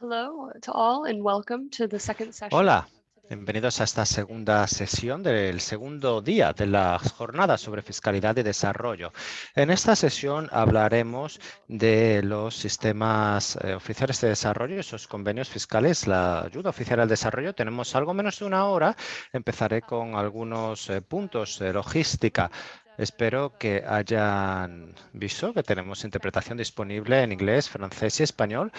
Hello to all and welcome to the second session. Hola, bienvenidos a esta segunda sesión del segundo día de la jornada sobre fiscalidad y desarrollo. En esta sesión hablaremos de los sistemas oficiales de desarrollo, esos convenios fiscales, la ayuda oficial al desarrollo. Tenemos algo menos de una hora. Empezaré con algunos puntos de logística. Espero que hayan visto que tenemos interpretación disponible en inglés, francés y español.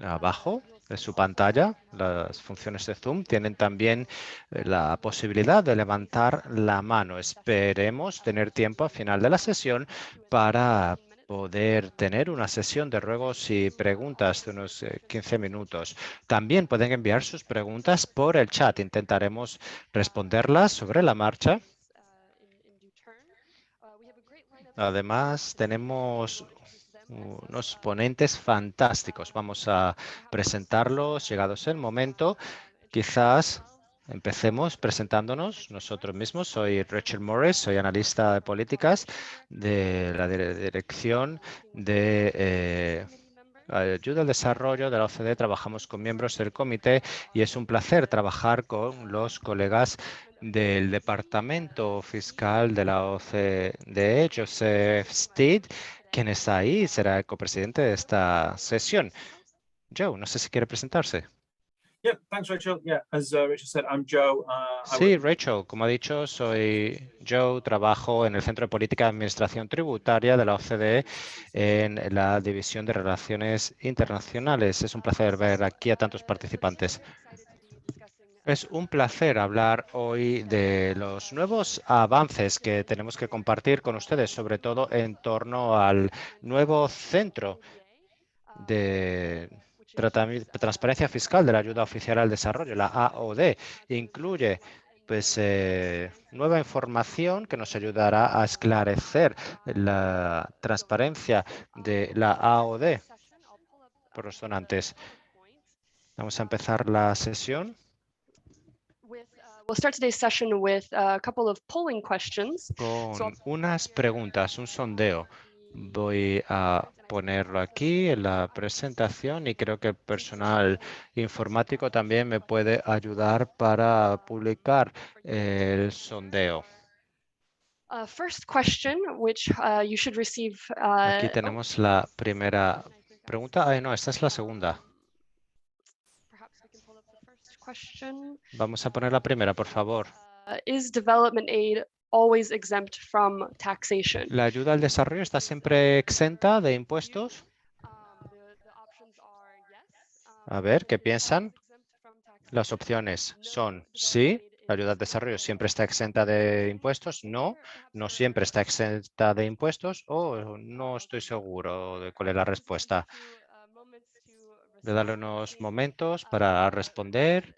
Abajo de su pantalla, las funciones de Zoom tienen también la posibilidad de levantar la mano. Esperemos tener tiempo al final de la sesión para poder tener una sesión de ruegos y preguntas de unos 15 minutos. También pueden enviar sus preguntas por el chat. Intentaremos responderlas sobre la marcha. Además, tenemos unos ponentes fantásticos. Vamos a presentarlos llegados el momento. Quizás empecemos presentándonos nosotros mismos. Soy Rachel Morris, soy analista de políticas de la Dirección de Ayuda al Desarrollo de la OCDE. Trabajamos con miembros del comité y es un placer trabajar con los colegas del Departamento Fiscal de la OCDE, Joseph Steed, quien está ahí y será el copresidente de esta sesión. Joe, no sé si quiere presentarse. Yeah, thanks, Rachel. Yeah, as Rachel said, I'm Joe. Sí, Rachel, como ha dicho, soy Joe, trabajo en el Centro de Política de Administración Tributaria de la OCDE en la División de Relaciones Internacionales. Es un placer ver aquí a tantos participantes. Es un placer hablar hoy de los nuevos avances que tenemos que compartir con ustedes, sobre todo en torno al nuevo centro de transparencia fiscal de la ayuda oficial al desarrollo, la AOD. Incluye nueva información que nos ayudará a esclarecer la transparencia de la AOD por los donantes. Vamos a empezar la sesión. We'll start today's session with a couple of polling questions. Con unas preguntas, un sondeo. Voy a ponerlo aquí en la presentación y creo que el personal informático también me puede ayudar para publicar el sondeo. First question, which you should receive. Aquí tenemos la primera pregunta. No, esta es la segunda. Perhaps we can pull up the first question. Vamos a poner la primera, por favor. Is development aid always exempt from taxation? ¿La ayuda al desarrollo está siempre exenta de impuestos? A ver, ¿qué piensan? Las opciones son sí, la ayuda al desarrollo siempre está exenta de impuestos, no, no siempre está exenta de impuestos o no estoy seguro de cuál es la respuesta. Voy a darle unos momentos para responder.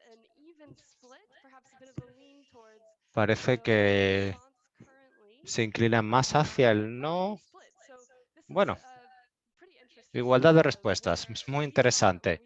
Parece que se inclinan más hacia el no. Bueno, igualdad de respuestas. Es muy interesante.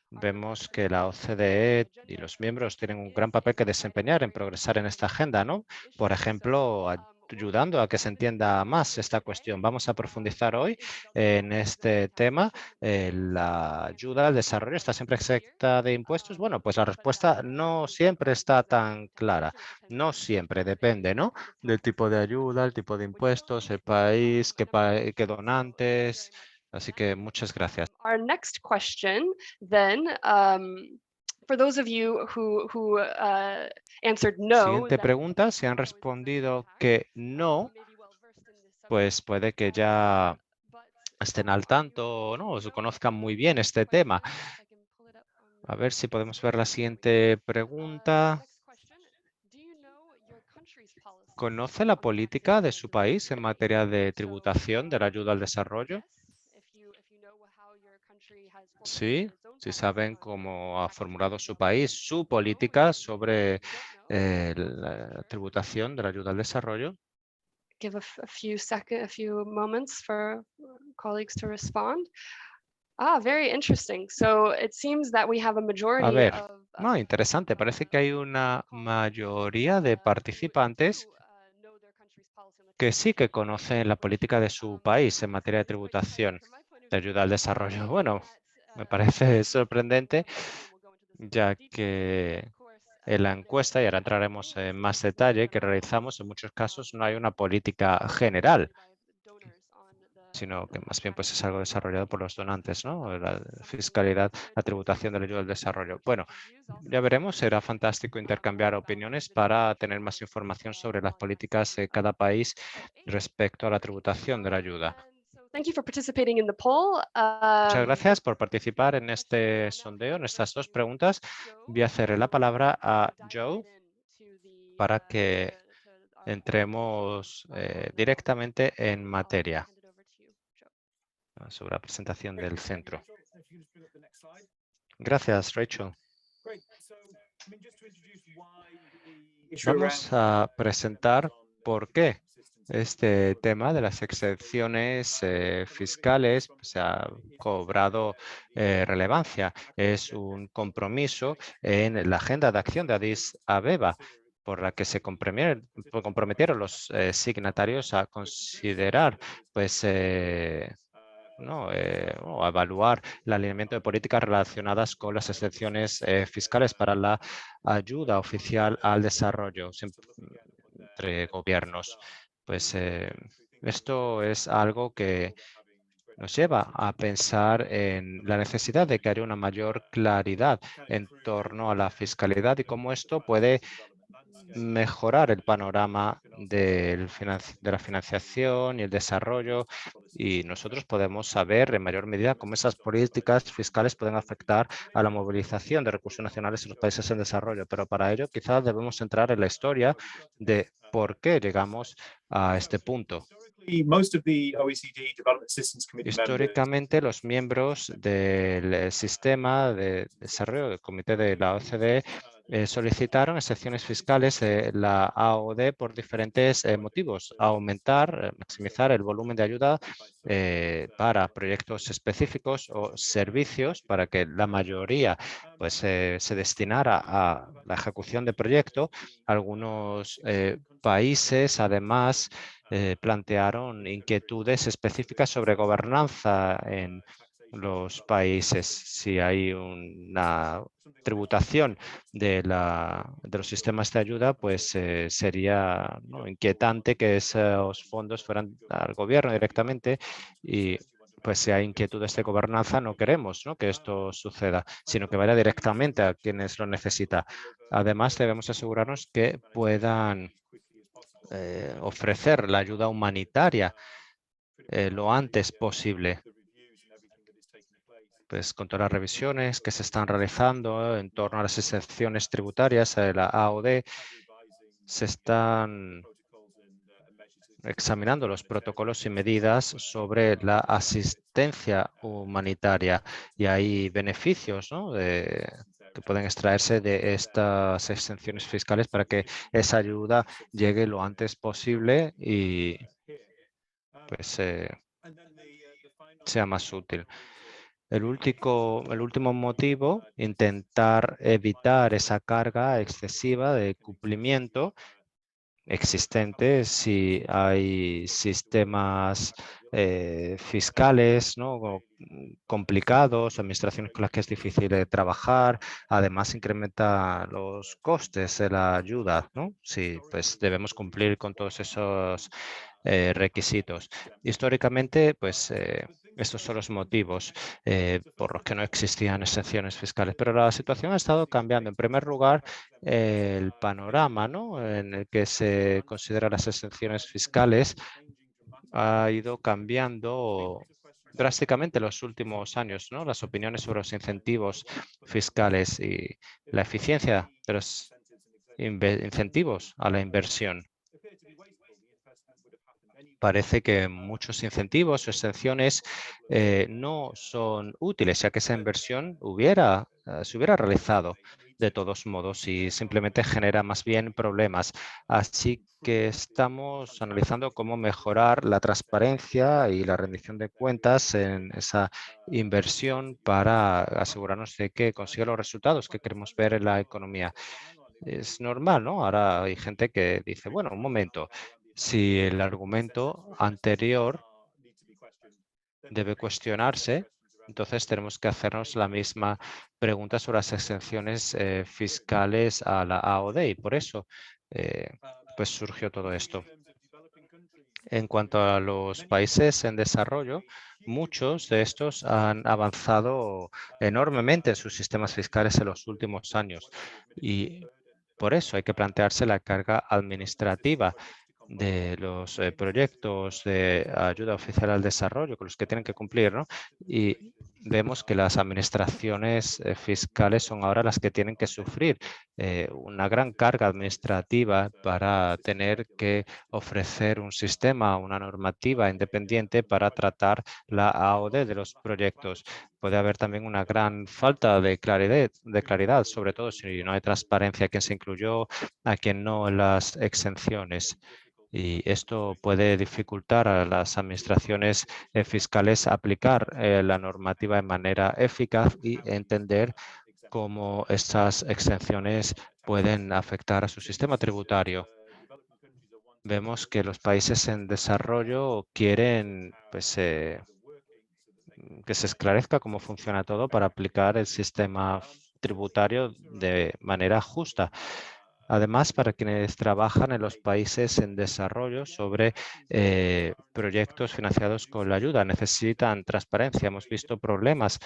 Vemos que la OCDE y los miembros tienen un gran papel que desempeñar en progresar en esta agenda, ¿no? Por ejemplo, ayudando a que se entienda más esta cuestión. Vamos a profundizar hoy en este tema. ¿La ayuda al desarrollo está siempre exenta de impuestos? Bueno, pues la respuesta no siempre está tan clara. No siempre, depende, ¿no? Del tipo de ayuda, el tipo de impuestos, el país, qué donantes. Así que muchas gracias. Our next question, then, for those of you who answered no. Siguiente pregunta, si han respondido que no, pues puede que ya estén al tanto, ¿no? O conozcan muy bien este tema. A ver si podemos ver la siguiente pregunta. ¿Conoce la política de su país en materia de tributación de la ayuda al desarrollo? Sí, si saben cómo ha formulado su país, su política sobre la tributación de la ayuda al desarrollo. Give a few moments for colleagues to respond. Very interesting. So it seems that we have a majority A ver, of, interesante. Parece que hay una mayoría de participantes que sí que conocen la política de su país en materia de tributación. de ayuda al desarrollo. Bueno, me parece sorprendente, ya que en la encuesta, y ahora entraremos en más detalle, que realizamos, en muchos casos no hay una política general, sino que más bien pues, es algo desarrollado por los donantes, ¿no? La fiscalidad, la tributación de la ayuda al desarrollo. Bueno, ya veremos, será fantástico intercambiar opiniones para tener más información sobre las políticas de cada país respecto a la tributación de la ayuda. Thank you for participating in the poll. Muchas gracias por participar en este sondeo, en estas dos preguntas. Voy a hacer la palabra a Joe para que entremos directamente en materia sobre la presentación del centro. Gracias, Rachel. Vamos a presentar por qué este tema de las exenciones fiscales se ha cobrado relevancia. Es un compromiso en la agenda de acción de Addis Abeba, por la que se comprometieron los signatarios a considerar pues, o a evaluar el alineamiento de políticas relacionadas con las excepciones fiscales para la ayuda oficial al desarrollo entre gobiernos. Pues esto es algo que nos lleva a pensar en la necesidad de que haya una mayor claridad en torno a la fiscalidad y cómo esto puede mejorar el panorama de la financiación y el desarrollo, y nosotros podemos saber en mayor medida cómo esas políticas fiscales pueden afectar a la movilización de recursos nacionales en los países en desarrollo. Pero para ello quizás debemos entrar en la historia de por qué llegamos a este punto. Históricamente, los miembros del sistema de desarrollo del Comité de la OCDE solicitaron excepciones fiscales de la AOD por diferentes motivos: aumentar, maximizar el volumen de ayuda para proyectos específicos o servicios, para que la mayoría pues, se destinara a la ejecución de proyecto. Algunos países, además, plantearon inquietudes específicas sobre gobernanza en los países. Si hay una tributación de los sistemas de ayuda, pues sería inquietante que esos fondos fueran al gobierno directamente, y pues si hay inquietudes de gobernanza no queremos que esto suceda, sino que vaya directamente a quienes lo necesitan. Además, debemos asegurarnos que puedan ofrecer la ayuda humanitaria lo antes posible. Pues con todas las revisiones que se están realizando en torno a las excepciones tributarias de la AOD, se están examinando los protocolos y medidas sobre la asistencia humanitaria, y hay beneficios que pueden extraerse de estas exenciones fiscales para que esa ayuda llegue lo antes posible y pues sea más útil. El último motivo, intentar evitar esa carga excesiva de cumplimiento existente si hay sistemas fiscales complicados, administraciones con las que es difícil trabajar. Además, incrementa los costes de la ayuda, si pues debemos cumplir con todos esos requisitos. Históricamente, pues estos son los motivos por los que no existían exenciones fiscales, pero la situación ha estado cambiando. En primer lugar, el panorama en el que se consideran las exenciones fiscales ha ido cambiando drásticamente en los últimos años. Las opiniones sobre los incentivos fiscales y la eficiencia de los incentivos a la inversión. Parece que muchos incentivos o exenciones no son útiles, ya que esa inversión se hubiera realizado de todos modos y simplemente genera más bien problemas. Así que estamos analizando cómo mejorar la transparencia y la rendición de cuentas en esa inversión para asegurarnos de que consiga los resultados que queremos ver en la economía. Es normal, ¿no? Ahora hay gente que dice, bueno, un momento, si el argumento anterior debe cuestionarse. Entonces tenemos que hacernos la misma pregunta sobre las exenciones fiscales a la AOD y por eso pues surgió todo esto. En cuanto a los países en desarrollo, muchos de estos han avanzado enormemente en sus sistemas fiscales en los últimos años y por eso hay que plantearse la carga administrativa de los proyectos de ayuda oficial al desarrollo con los que tienen que cumplir, ¿no? Y vemos que las administraciones fiscales son ahora las que tienen que sufrir una gran carga administrativa para tener que ofrecer un sistema, una normativa independiente para tratar la AOD de los proyectos. Puede haber también una gran falta de claridad, sobre todo si no hay transparencia a quién se incluyó, a quién no en las exenciones. Y esto puede dificultar a las administraciones fiscales aplicar la normativa de manera eficaz y entender cómo estas exenciones pueden afectar a su sistema tributario. Vemos que los países en desarrollo quieren pues, que se esclarezca cómo funciona todo para aplicar el sistema tributario de manera justa. Además, para quienes trabajan en los países en desarrollo sobre proyectos financiados con la ayuda, necesitan transparencia. Hemos visto problemas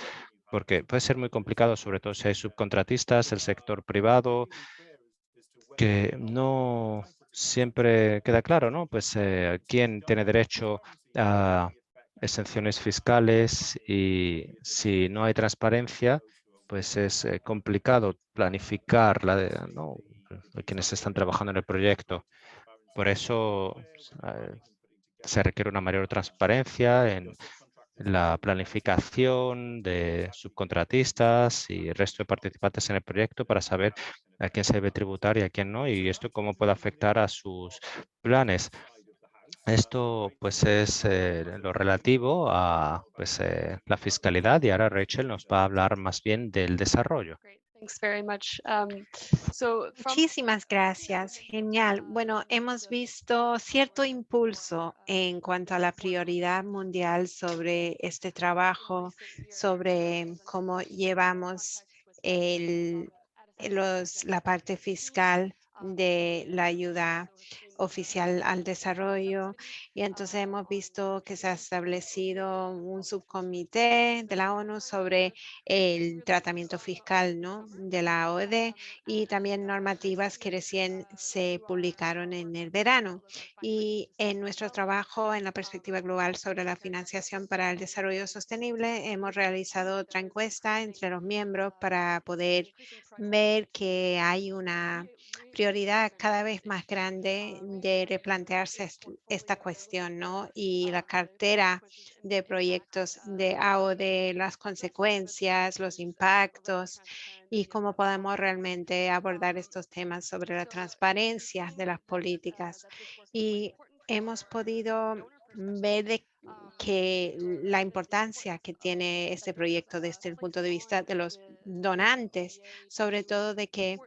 porque puede ser muy complicado, sobre todo si hay subcontratistas, el sector privado, que no siempre queda claro, ¿no? Pues quién tiene derecho a exenciones fiscales y si no hay transparencia, pues es complicado planificar ¿no? Quienes están trabajando en el proyecto. Por eso se requiere una mayor transparencia en la planificación de subcontratistas y el resto de participantes en el proyecto para saber a quién se debe tributar y a quién no, y esto cómo puede afectar a sus planes. Esto pues es lo relativo a pues, la fiscalidad y ahora Rachel nos va a hablar más bien del desarrollo. Great, thanks very much. So from Muchísimas gracias, genial. Bueno, hemos visto cierto impulso en cuanto a la prioridad mundial sobre este trabajo, sobre cómo llevamos la parte fiscal de la ayuda oficial al desarrollo, y entonces hemos visto que se ha establecido un subcomité de la ONU sobre el tratamiento fiscal, ¿no?, de la OED, y también normativas que recién se publicaron en el verano. Y en nuestro trabajo en la perspectiva global sobre la financiación para el desarrollo sostenible, hemos realizado otra encuesta entre los miembros para poder ver que hay una prioridad cada vez más grande de replantearse esta cuestión, ¿no? Y la cartera de proyectos de AOD, las consecuencias, los impactos y cómo podemos realmente abordar estos temas sobre la transparencia de las políticas. Y hemos podido ver que la importancia que tiene este proyecto desde el punto de vista de los donantes, sobre todo de que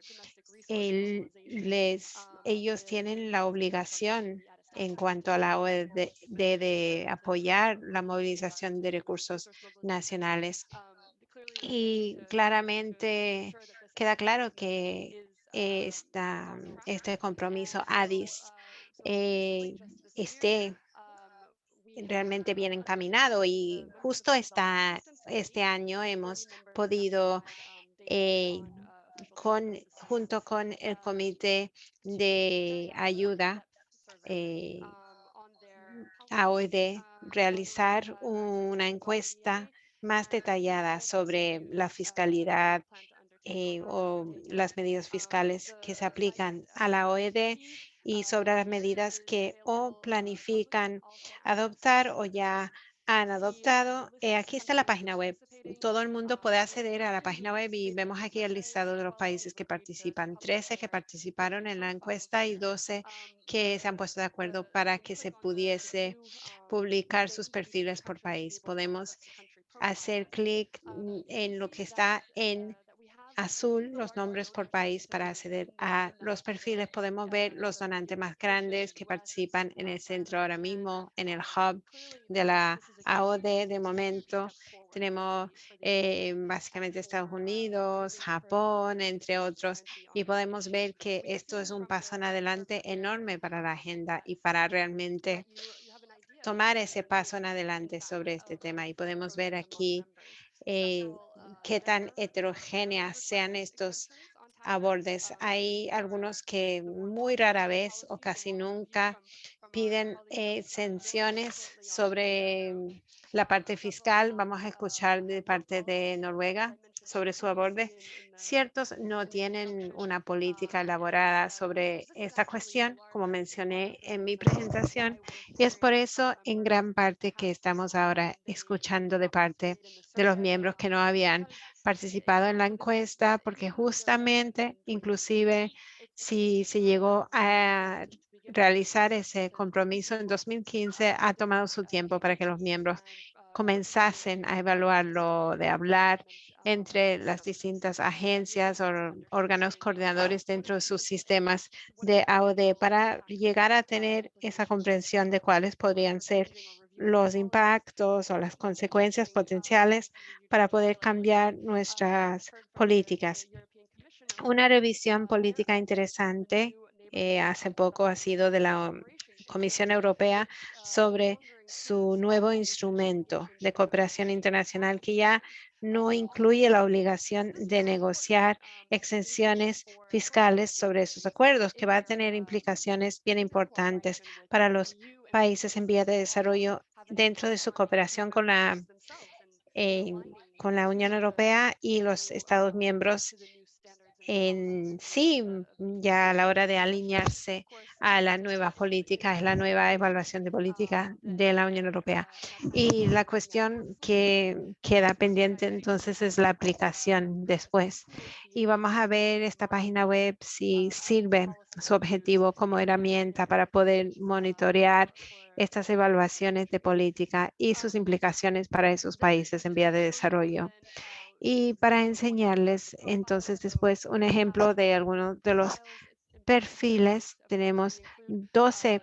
ellos tienen la obligación en cuanto a la OED de apoyar la movilización de recursos nacionales. Y claramente queda claro que este compromiso ADIS esté realmente bien encaminado, y justo este año hemos podido junto con el Comité de Ayuda AOD realizar una encuesta más detallada sobre la fiscalidad o las medidas fiscales que se aplican a la OED y sobre las medidas que o planifican adoptar o ya han adoptado. Aquí está la página web. Todo el mundo puede acceder a la página web y vemos aquí el listado de los países que participan. 13 que participaron en la encuesta y 12 que se han puesto de acuerdo para que se pudiese publicar sus perfiles por país. Podemos hacer clic en lo que está en azul los nombres por país para acceder a los perfiles. Podemos ver los donantes más grandes que participan en el centro ahora mismo, en el hub de la AOD de momento. Tenemos básicamente Estados Unidos, Japón, entre otros, y podemos ver que esto es un paso en adelante enorme para la agenda y para realmente tomar ese paso en adelante sobre este tema. Y podemos ver aquí qué tan heterogéneas sean estos abordes. Hay algunos que muy rara vez o casi nunca piden exenciones sobre la parte fiscal. Vamos a escuchar de parte de Noruega sobre su aborde. Ciertos no tienen una política elaborada sobre esta cuestión, como mencioné en mi presentación, y es por eso en gran parte que estamos ahora escuchando de parte de los miembros que no habían participado en la encuesta, porque justamente, inclusive, si se llegó a realizar ese compromiso en 2015, ha tomado su tiempo para que los miembros comenzasen a evaluarlo, de hablar entre las distintas agencias o órganos coordinadores dentro de sus sistemas de AOD para llegar a tener esa comprensión de cuáles podrían ser los impactos o las consecuencias potenciales para poder cambiar nuestras políticas. Una revisión política interesante hace poco ha sido de la Comisión Europea sobre su nuevo instrumento de cooperación internacional que ya no incluye la obligación de negociar exenciones fiscales sobre esos acuerdos, que va a tener implicaciones bien importantes para los países en vías de desarrollo dentro de su cooperación con la Unión Europea y los Estados miembros en sí, ya a la hora de alinearse a la nueva política, es la nueva evaluación de política de la Unión Europea. Y la cuestión que queda pendiente entonces es la aplicación después. Y vamos a ver esta página web si sirve su objetivo como herramienta para poder monitorear estas evaluaciones de política y sus implicaciones para esos países en vía de desarrollo. Y para enseñarles entonces después un ejemplo de algunos de los perfiles, tenemos 12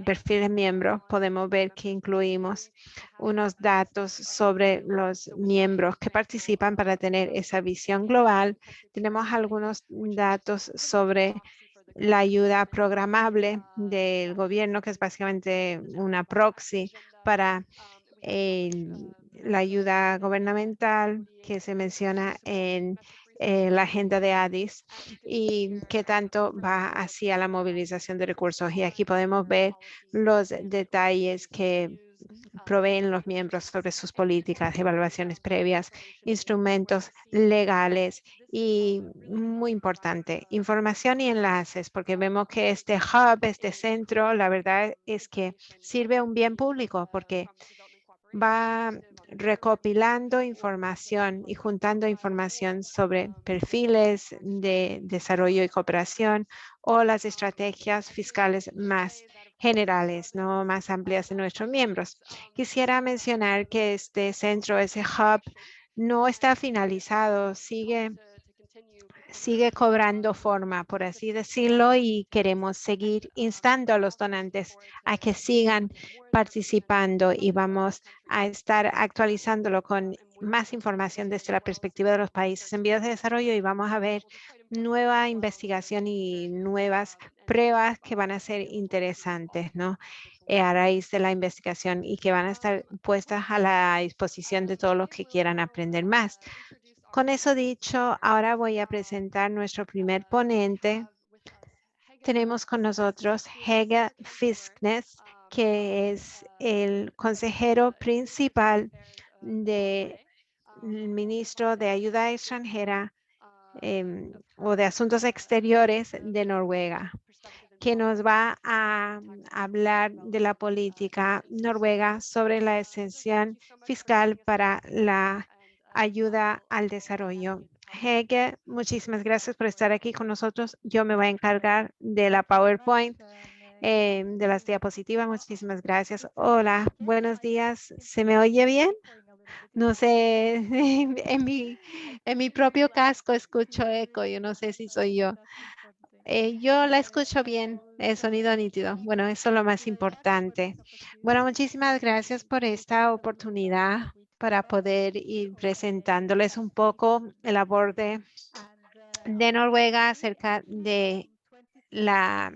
perfiles miembros. Podemos ver que incluimos unos datos sobre los miembros que participan para tener esa visión global. Tenemos algunos datos sobre la ayuda programable del gobierno, que es básicamente una proxy para la ayuda gubernamental que se menciona en la agenda de Addis y qué tanto va hacia la movilización de recursos. Y aquí podemos ver los detalles que proveen los miembros sobre sus políticas, evaluaciones previas, instrumentos legales y, muy importante, información y enlaces, porque vemos que este hub, este centro, la verdad es que sirve un bien público porque va recopilando información y juntando información sobre perfiles de desarrollo y cooperación o las estrategias fiscales más generales, no más amplias de nuestros miembros. Quisiera mencionar que este centro, ese hub, no está finalizado, sigue cobrando forma, por así decirlo, y queremos seguir instando a los donantes a que sigan participando y vamos a estar actualizándolo con más información desde la perspectiva de los países en vías de desarrollo y vamos a ver nueva investigación y nuevas pruebas que van a ser interesantes, ¿no? A raíz de la investigación y que van a estar puestas a la disposición de todos los que quieran aprender más. Con eso dicho, ahora voy a presentar nuestro primer ponente. Tenemos con nosotros Hege Fisknes, que es el consejero principal del ministro de Ayuda Extranjera o de Asuntos Exteriores de Noruega, que nos va a hablar de la política noruega sobre la exención fiscal para la ayuda al desarrollo. Hege, muchísimas gracias por estar aquí con nosotros. Yo me voy a encargar de la PowerPoint, de las diapositivas. Muchísimas gracias. Hola, buenos días. ¿Se me oye bien? No sé, en mi propio casco escucho eco, yo no sé si soy yo. Yo la escucho bien, el sonido nítido. Bueno, eso es lo más importante. Bueno, muchísimas gracias por esta oportunidad para poder ir presentándoles un poco el aborde de Noruega acerca de la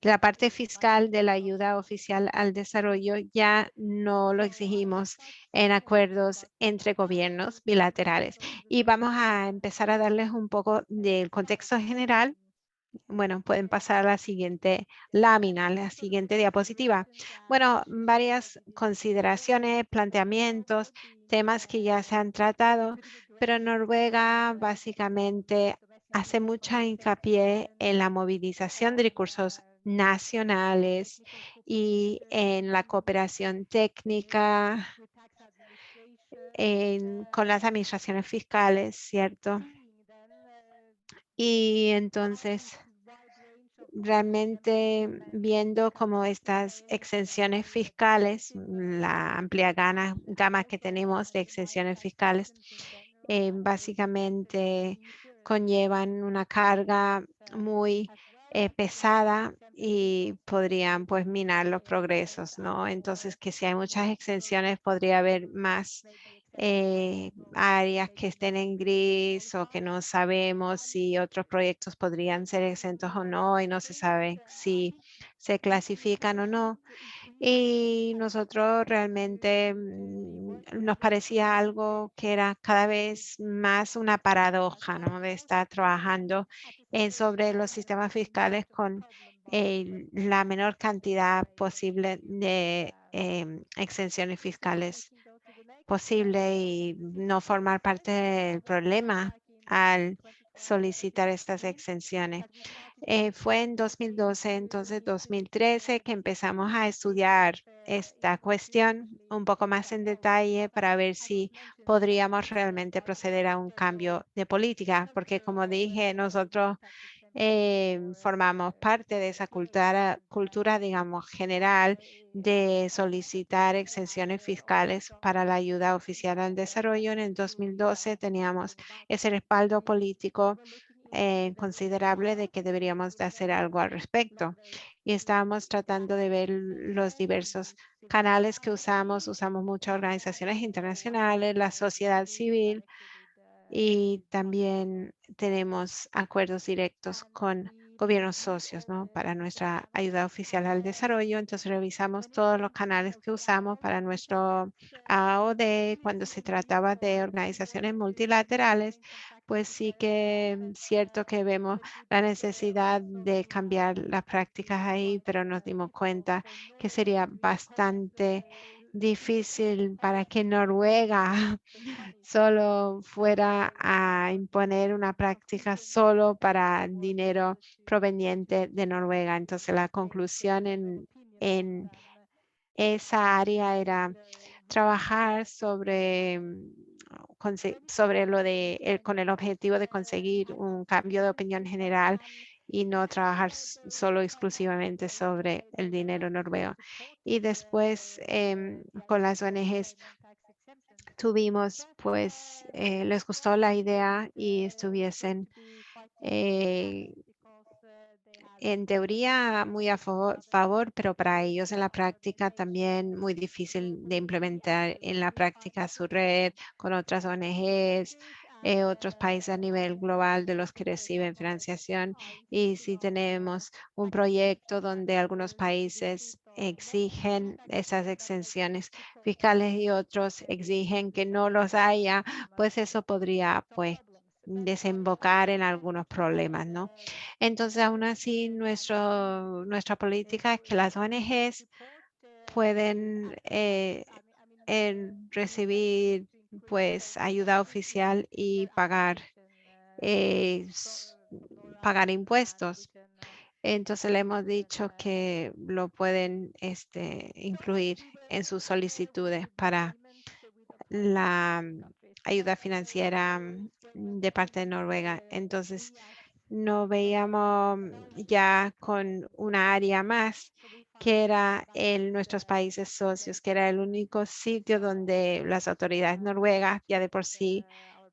la parte fiscal de la ayuda oficial al desarrollo. Ya no lo exigimos en acuerdos entre gobiernos bilaterales. Y vamos a empezar a darles un poco del contexto general. Bueno, pueden pasar a la siguiente lámina, la siguiente diapositiva. Bueno, varias consideraciones, planteamientos, temas que ya se han tratado, pero Noruega básicamente hace mucha hincapié en la movilización de recursos nacionales y en la cooperación técnica con las administraciones fiscales, ¿cierto? Y entonces, realmente viendo como estas exenciones fiscales, la amplia gama que tenemos de exenciones fiscales, básicamente conllevan una carga muy pesada y podrían pues minar los progresos, ¿no? Entonces que si hay muchas exenciones podría haber más áreas que estén en gris o que no sabemos si otros proyectos podrían ser exentos o no y no se sabe si se clasifican o no. Y nosotros realmente nos parecía algo que era cada vez más una paradoja, ¿no? De estar trabajando sobre los sistemas fiscales con la menor cantidad posible de exenciones fiscales posible y no formar parte del problema al solicitar estas exenciones. Fue en 2012, entonces 2013 que empezamos a estudiar esta cuestión un poco más en detalle para ver si podríamos realmente proceder a un cambio de política, porque como dije, nosotros formamos parte de esa cultura, digamos, general de solicitar exenciones fiscales para la ayuda oficial al desarrollo. En el 2012 teníamos ese respaldo político considerable de que deberíamos de hacer algo al respecto. Y estábamos tratando de ver los diversos canales que usamos. Usamos muchas organizaciones internacionales, la sociedad civil y también tenemos acuerdos directos con gobiernos socios, ¿no? Para nuestra ayuda oficial al desarrollo. Entonces revisamos todos los canales que usamos para nuestro AOD cuando se trataba de organizaciones multilaterales, pues sí que es cierto que vemos la necesidad de cambiar las prácticas ahí, pero nos dimos cuenta que sería bastante difícil para que Noruega solo fuera a imponer una práctica solo para dinero proveniente de Noruega. Entonces la conclusión en esa área era trabajar sobre, sobre lo de con el objetivo de conseguir un cambio de opinión general y no trabajar solo exclusivamente sobre el dinero noruego. Y después con las ONGs tuvimos, pues les gustó la idea y estuviesen en teoría muy a favor, pero para ellos en la práctica también muy difícil de implementar en la práctica su red con otras ONGs, otros países a nivel global de los que reciben financiación. Y si tenemos un proyecto donde algunos países exigen esas exenciones fiscales y otros exigen que no los haya, pues eso podría pues desembocar en algunos problemas, ¿no? Entonces, aún así, nuestra política es que las ONGs pueden recibir pues ayuda oficial y pagar impuestos. Entonces le hemos dicho que lo pueden incluir en sus solicitudes para la ayuda financiera de parte de Noruega. Entonces, nos veíamos ya con una área más que era en nuestros países socios, que era el único sitio donde las autoridades noruegas ya de por sí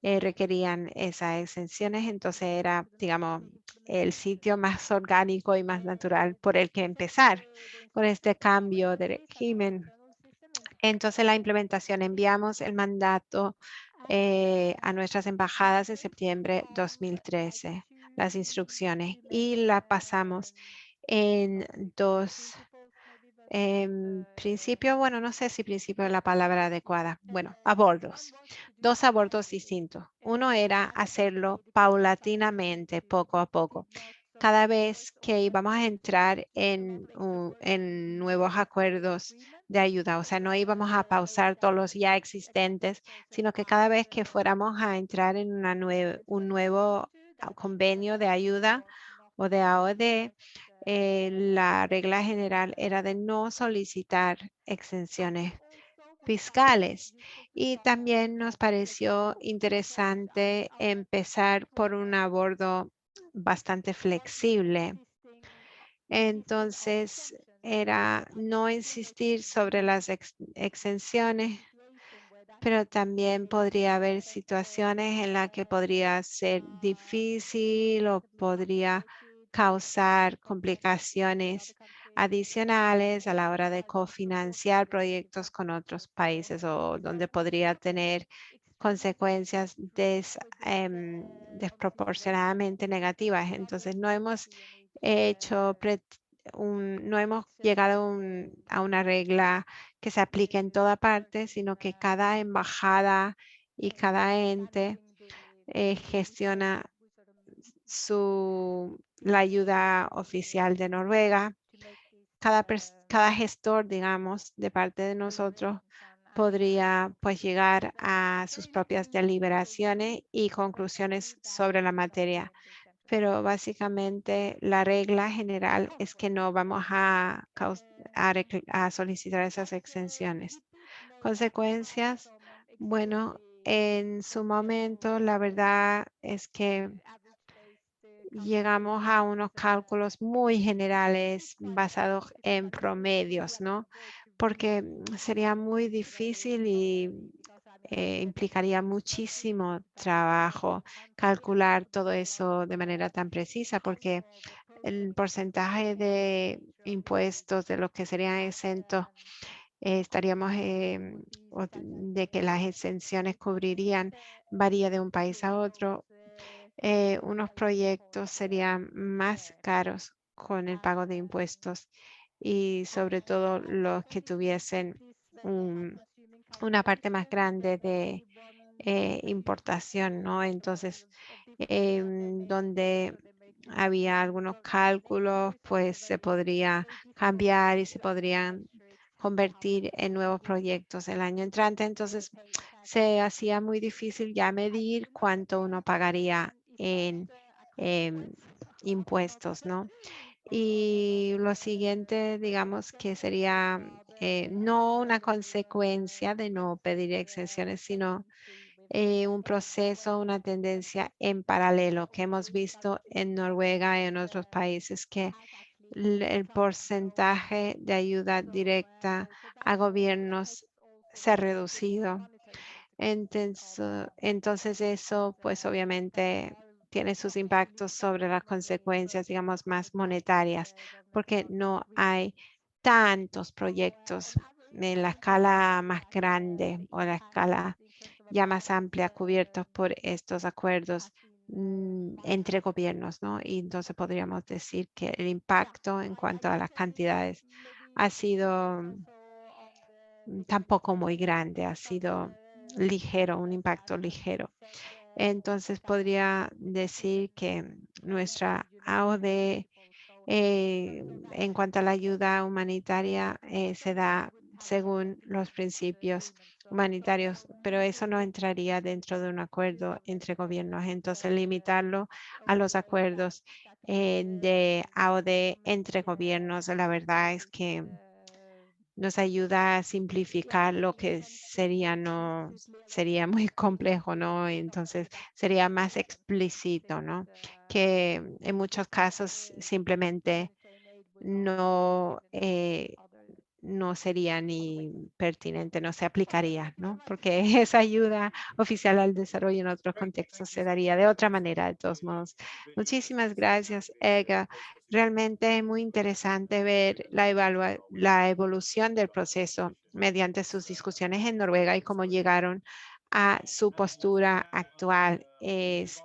requerían esas exenciones. Entonces era, digamos, el sitio más orgánico y más natural por el que empezar con este cambio de régimen. Entonces la implementación, enviamos el mandato a nuestras embajadas en septiembre 2013, las instrucciones, y la pasamos en dos principios, bueno, no sé si principio es la palabra adecuada, bueno, abordos, dos abordos distintos. Uno era hacerlo paulatinamente, poco a poco. Cada vez que íbamos a entrar en nuevos acuerdos de ayuda, o sea, no íbamos a pausar todos los ya existentes, sino que cada vez que fuéramos a entrar en un nuevo convenio de ayuda o de AOD, la regla general era de no solicitar exenciones fiscales. Y también nos pareció interesante empezar por un abordo bastante flexible. Entonces, era no insistir sobre las exenciones, pero también podría haber situaciones en las que podría ser difícil o podría causar complicaciones adicionales a la hora de cofinanciar proyectos con otros países o donde podría tener consecuencias desproporcionadamente negativas. Entonces, no hemos hecho, no hemos llegado a una regla que se aplique en toda parte, sino que cada embajada y cada ente gestiona la ayuda oficial de Noruega. Cada gestor, digamos, de parte de nosotros podría pues llegar a sus propias deliberaciones y conclusiones sobre la materia. Pero básicamente la regla general es que no vamos a solicitar esas exenciones. Consecuencias, bueno, en su momento la verdad es que llegamos a unos cálculos muy generales basados en promedios, ¿no? Porque sería muy difícil y implicaría muchísimo trabajo calcular todo eso de manera tan precisa, porque el porcentaje de impuestos de los que serían exentos estaríamos de que las exenciones cubrirían varía de un país a otro. Unos proyectos serían más caros con el pago de impuestos y sobre todo los que tuviesen una parte más grande de importación, ¿no? Entonces, donde había algunos cálculos, pues se podría cambiar y se podrían convertir en nuevos proyectos el año entrante. Entonces, se hacía muy difícil ya medir cuánto uno pagaría en impuestos, ¿no? Y lo siguiente, digamos que sería no una consecuencia de no pedir exenciones, sino un proceso, una tendencia en paralelo que hemos visto en Noruega y en otros países, que el porcentaje de ayuda directa a gobiernos se ha reducido. Entonces eso pues obviamente tiene sus impactos sobre las consecuencias, digamos, más monetarias, porque no hay tantos proyectos en la escala más grande o la escala ya más amplia cubiertos por estos acuerdos entre gobiernos, ¿no? Y entonces podríamos decir que el impacto en cuanto a las cantidades ha sido tampoco muy grande, ha sido ligero, un impacto ligero. Entonces podría decir que nuestra AOD en cuanto a la ayuda humanitaria se da según los principios humanitarios, pero eso no entraría dentro de un acuerdo entre gobiernos. Entonces limitarlo a los acuerdos de AOD entre gobiernos, la verdad es que nos ayuda a simplificar lo que no sería muy complejo, ¿no? Entonces sería más explícito, ¿no? Que en muchos casos simplemente no, no sería ni pertinente, no se aplicaría, ¿no? Porque esa ayuda oficial al desarrollo en otros contextos se daría de otra manera, de todos modos. Muchísimas gracias, Ega. Realmente muy interesante ver la evolución del proceso mediante sus discusiones en Noruega y cómo llegaron a su postura actual. Es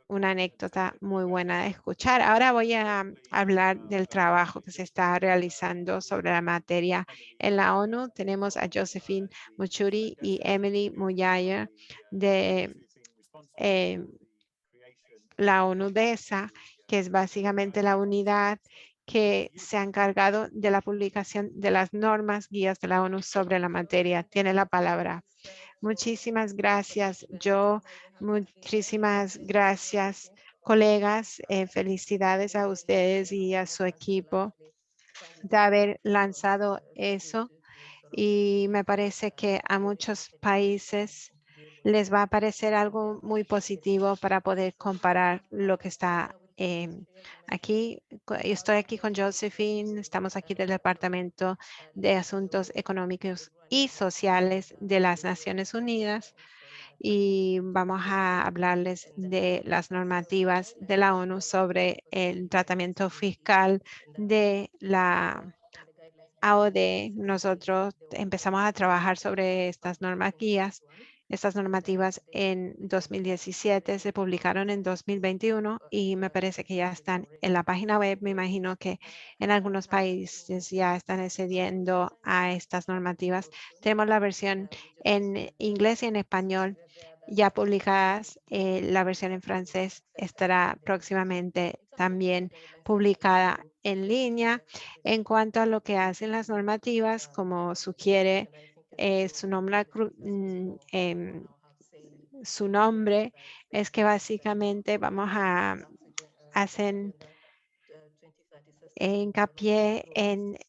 una anécdota muy buena de escuchar. Ahora voy a hablar del trabajo que se está realizando sobre la materia en la ONU. Tenemos a Josephine Muchuri y Emily Muyayer de la ONU-DESA, que es básicamente la unidad que se ha encargado de la publicación de las normas guías de la ONU sobre la materia. Tiene la palabra. Muchísimas gracias, muchísimas gracias, colegas. Felicidades a ustedes y a su equipo de haber lanzado eso. Y me parece que a muchos países les va a parecer algo muy positivo para poder comparar lo que está aquí. Estoy aquí con Josephine, estamos aquí del Departamento de Asuntos Económicos y Sociales de las Naciones Unidas y vamos a hablarles de las normativas de la ONU sobre el tratamiento fiscal de la AOD. Nosotros empezamos a trabajar sobre estas normas guías. Estas normativas en 2017 se publicaron en 2021 y me parece que ya están en la página web. Me imagino que en algunos países ya están accediendo a estas normativas. Tenemos la versión en inglés y en español ya publicadas. La versión en francés estará próximamente también publicada en línea. En cuanto a lo que hacen las normativas, como sugiere su nombre, es que básicamente vamos a hacer hincapié en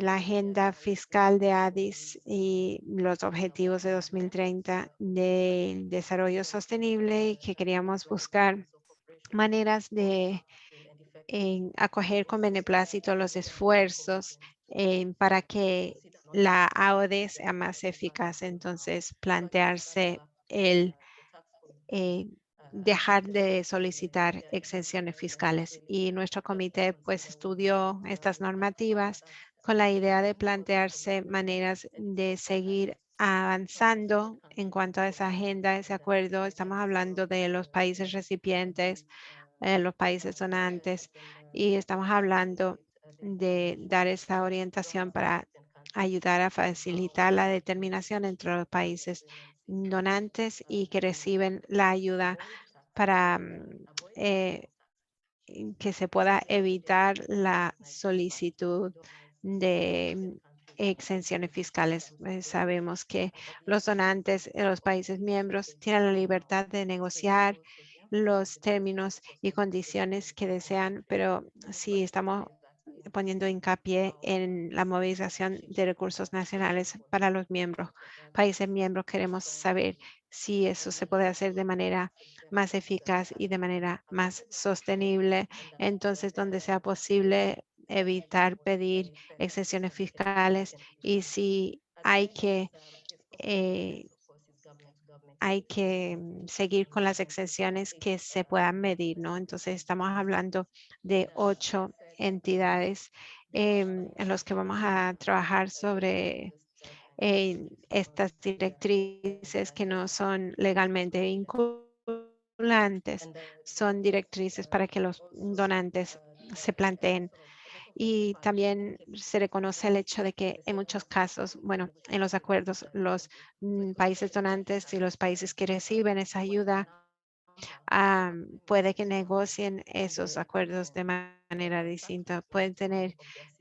la agenda fiscal de Addis y los objetivos de 2030 del desarrollo sostenible y que queríamos buscar maneras de acoger con beneplácito los esfuerzos para que la AOD sea más eficaz. Entonces, plantearse el dejar de solicitar exenciones fiscales. Y nuestro comité pues estudió estas normativas con la idea de plantearse maneras de seguir avanzando en cuanto a esa agenda, ese acuerdo. Estamos hablando de los países recipientes, los países donantes, y estamos hablando de dar esa orientación para ayudar a facilitar la determinación entre los países donantes y que reciben la ayuda para que se pueda evitar la solicitud de exenciones fiscales. Sabemos que los donantes de los países miembros tienen la libertad de negociar los términos y condiciones que desean, pero si estamos poniendo hincapié en la movilización de recursos nacionales para los países miembros, queremos saber si eso se puede hacer de manera más eficaz y de manera más sostenible. Entonces, donde sea posible evitar pedir exenciones fiscales y si hay que seguir con las exenciones que se puedan medir, ¿no? Entonces, estamos hablando de 8 entidades en los que vamos a trabajar sobre estas directrices que no son legalmente vinculantes, son directrices para que los donantes se planteen. Y también se reconoce el hecho de que en muchos casos, bueno, en los acuerdos, los países donantes y los países que reciben esa ayuda puede que negocien esos acuerdos de manera distinta. Pueden tener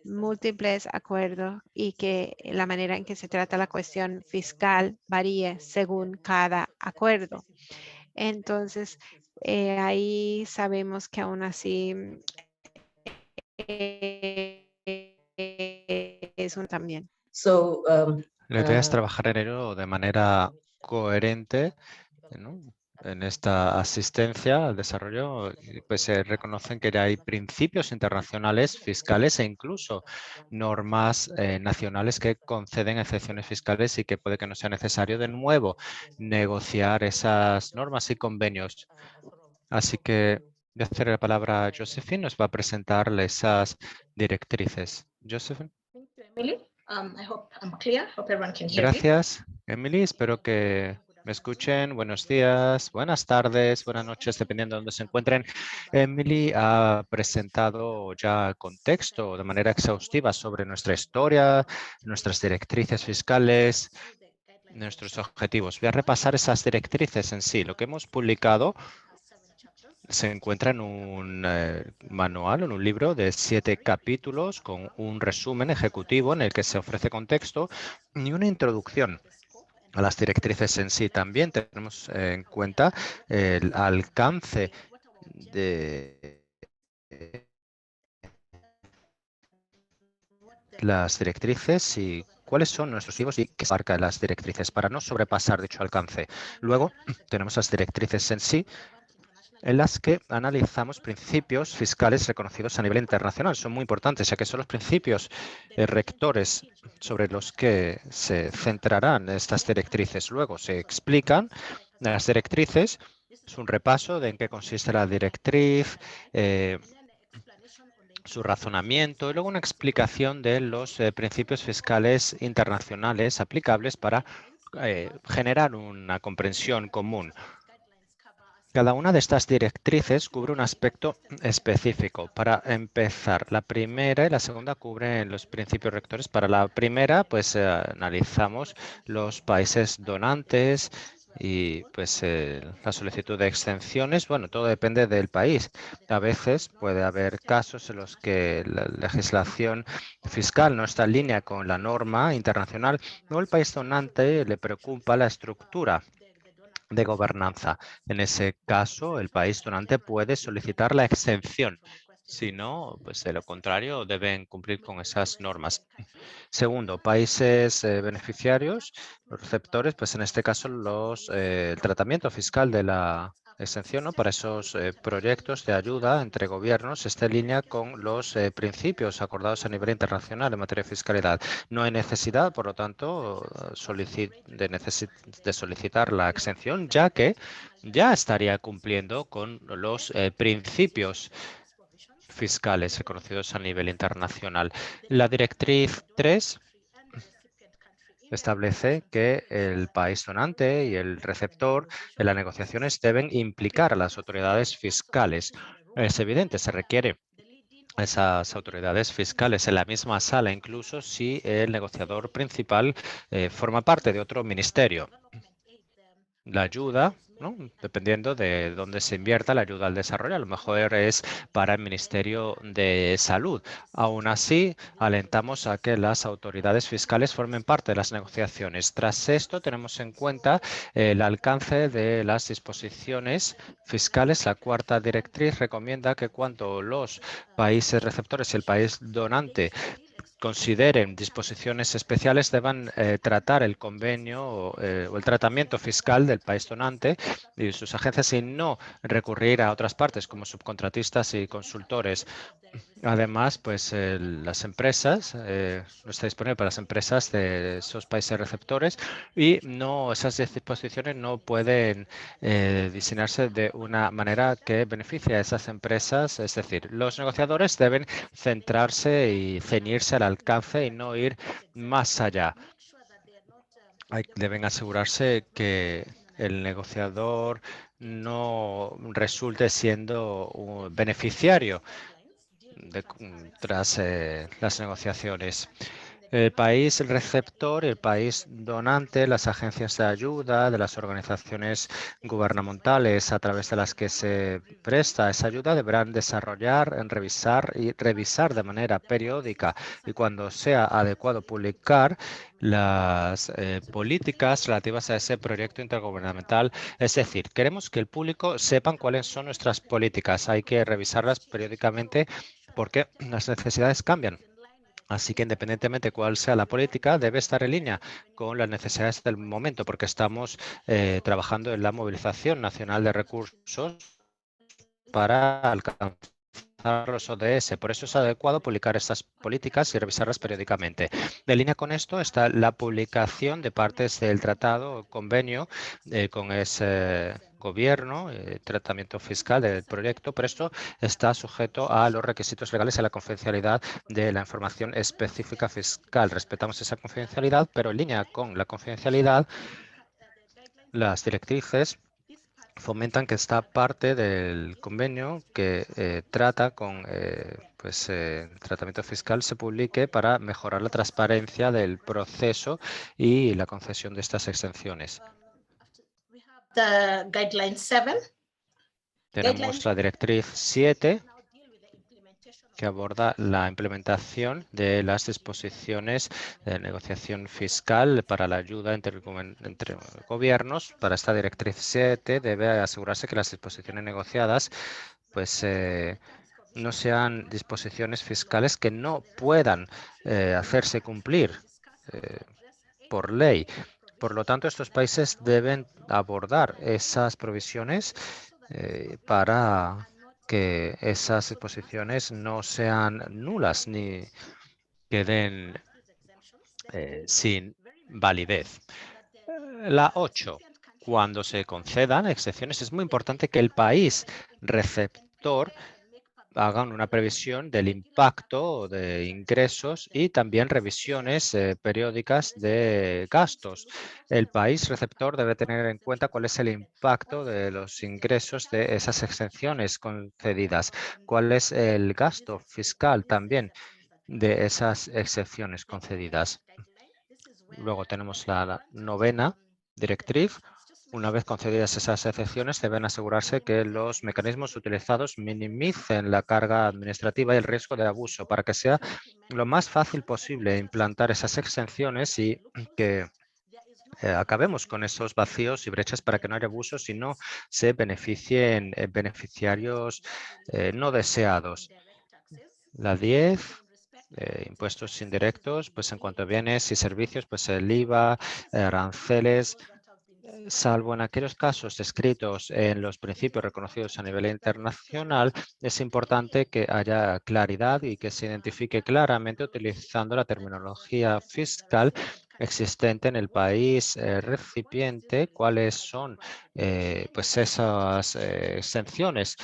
múltiples acuerdos y que la manera en que se trata la cuestión fiscal varíe según cada acuerdo. Entonces, ahí sabemos que aún así es un también. La idea es trabajar en ello de manera coherente, ¿no? en esta asistencia al desarrollo, pues se reconocen que hay principios internacionales fiscales e incluso normas nacionales que conceden excepciones fiscales y que puede que no sea necesario de nuevo negociar esas normas y convenios. Así que voy a hacer la palabra a Josephine, nos va a presentarle esas directrices. Josephine. Thank you, Emily. I hope I'm clear. Hope everyone can hear me. Gracias, Emily. Espero que me escuchen. Buenos días, buenas tardes, buenas noches, dependiendo de dónde se encuentren. Emily ha presentado ya contexto de manera exhaustiva sobre nuestra historia, nuestras directrices fiscales, nuestros objetivos. Voy a repasar esas directrices en sí. Lo que hemos publicado se encuentra en un manual, en un libro de 7 capítulos con un resumen ejecutivo en el que se ofrece contexto y una introducción a las directrices en sí. También tenemos en cuenta el alcance de las directrices y cuáles son nuestros objetivos y qué marca las directrices para no sobrepasar dicho alcance. Luego tenemos las directrices en sí, en las que analizamos principios fiscales reconocidos a nivel internacional. Son muy importantes, ya que son los principios rectores sobre los que se centrarán estas directrices. Luego se explican las directrices, es un repaso de en qué consiste la directriz, su razonamiento y luego una explicación de los principios fiscales internacionales aplicables para generar una comprensión común. Cada una de estas directrices cubre un aspecto específico. Para empezar, la primera y la segunda cubren los principios rectores. Para la primera, pues analizamos los países donantes y pues la solicitud de exenciones. Bueno, todo depende del país. A veces puede haber casos en los que la legislación fiscal no está en línea con la norma internacional o el país donante le preocupa la estructura de gobernanza. En ese caso, el país donante puede solicitar la exención. Si no, pues de lo contrario, deben cumplir con esas normas. Segundo, países beneficiarios, los receptores, pues en este caso el tratamiento fiscal de la exención, ¿no?, para esos proyectos de ayuda entre gobiernos esté en línea con los principios acordados a nivel internacional en materia de fiscalidad. No hay necesidad, por lo tanto, de solicitar la exención, ya que ya estaría cumpliendo con los principios fiscales reconocidos a nivel internacional. La directriz 3 establece que el país donante y el receptor en las negociaciones deben implicar a las autoridades fiscales. Es evidente, se requiere esas autoridades fiscales en la misma sala, incluso si el negociador principal forma parte de otro ministerio. La ayuda, ¿no?, dependiendo de dónde se invierta la ayuda al desarrollo, a lo mejor es para el Ministerio de Salud. Aún así, alentamos a que las autoridades fiscales formen parte de las negociaciones. Tras esto, tenemos en cuenta el alcance de las disposiciones fiscales. La cuarta directriz recomienda que cuando los países receptores y el país donante consideren disposiciones especiales, deban tratar el convenio o el tratamiento fiscal del país donante y sus agencias y no recurrir a otras partes como subcontratistas y consultores. Además, pues las empresas, no está disponible para las empresas de esos países receptores y esas disposiciones no pueden diseñarse de una manera que beneficie a esas empresas. Es decir, los negociadores deben centrarse y ceñirse al alcance y no ir más allá. Deben asegurarse que el negociador no resulte siendo un beneficiario tras las negociaciones. El país receptor, el país donante, las agencias de ayuda, de las organizaciones gubernamentales a través de las que se presta esa ayuda deberán desarrollar, revisar de manera periódica y cuando sea adecuado publicar las políticas relativas a ese proyecto intergubernamental. Es decir, queremos que el público sepan cuáles son nuestras políticas. Hay que revisarlas periódicamente porque las necesidades cambian. Así que independientemente de cuál sea la política, debe estar en línea con las necesidades del momento, porque estamos trabajando en la movilización nacional de recursos para alcanzar los ODS. Por eso es adecuado publicar estas políticas y revisarlas periódicamente. En línea con esto está la publicación de partes del tratado o convenio con ese gobierno, tratamiento fiscal del proyecto, pero esto está sujeto a los requisitos legales y a la confidencialidad de la información específica fiscal. Respetamos esa confidencialidad, pero en línea con la confidencialidad, las directrices fomentan que esta parte del convenio que trata con tratamiento fiscal se publique para mejorar la transparencia del proceso y la concesión de estas exenciones. The guideline 7. Tenemos la directriz 7 que aborda la implementación de las disposiciones de negociación fiscal para la ayuda entre gobiernos. Para esta directriz 7 debe asegurarse que las disposiciones negociadas no sean disposiciones fiscales que no puedan hacerse cumplir por ley. Por lo tanto, estos países deben abordar esas provisiones para que esas disposiciones no sean nulas ni queden sin validez. La 8. Cuando se concedan excepciones, es muy importante que el país receptor hagan una previsión del impacto de ingresos y también revisiones periódicas de gastos. El país receptor debe tener en cuenta cuál es el impacto de los ingresos de esas exenciones concedidas, cuál es el gasto fiscal también de esas excepciones concedidas. Luego tenemos la 9ª directriz. Una vez concedidas esas excepciones, deben asegurarse que los mecanismos utilizados minimicen la carga administrativa y el riesgo de abuso para que sea lo más fácil posible implantar esas exenciones y que acabemos con esos vacíos y brechas para que no haya abusos y no se beneficien beneficiarios no deseados. La 10. Impuestos indirectos, pues en cuanto a bienes y servicios, pues el IVA, aranceles, salvo en aquellos casos descritos en los principios reconocidos a nivel internacional, es importante que haya claridad y que se identifique claramente utilizando la terminología fiscal existente en el país recipiente, cuáles son esas exenciones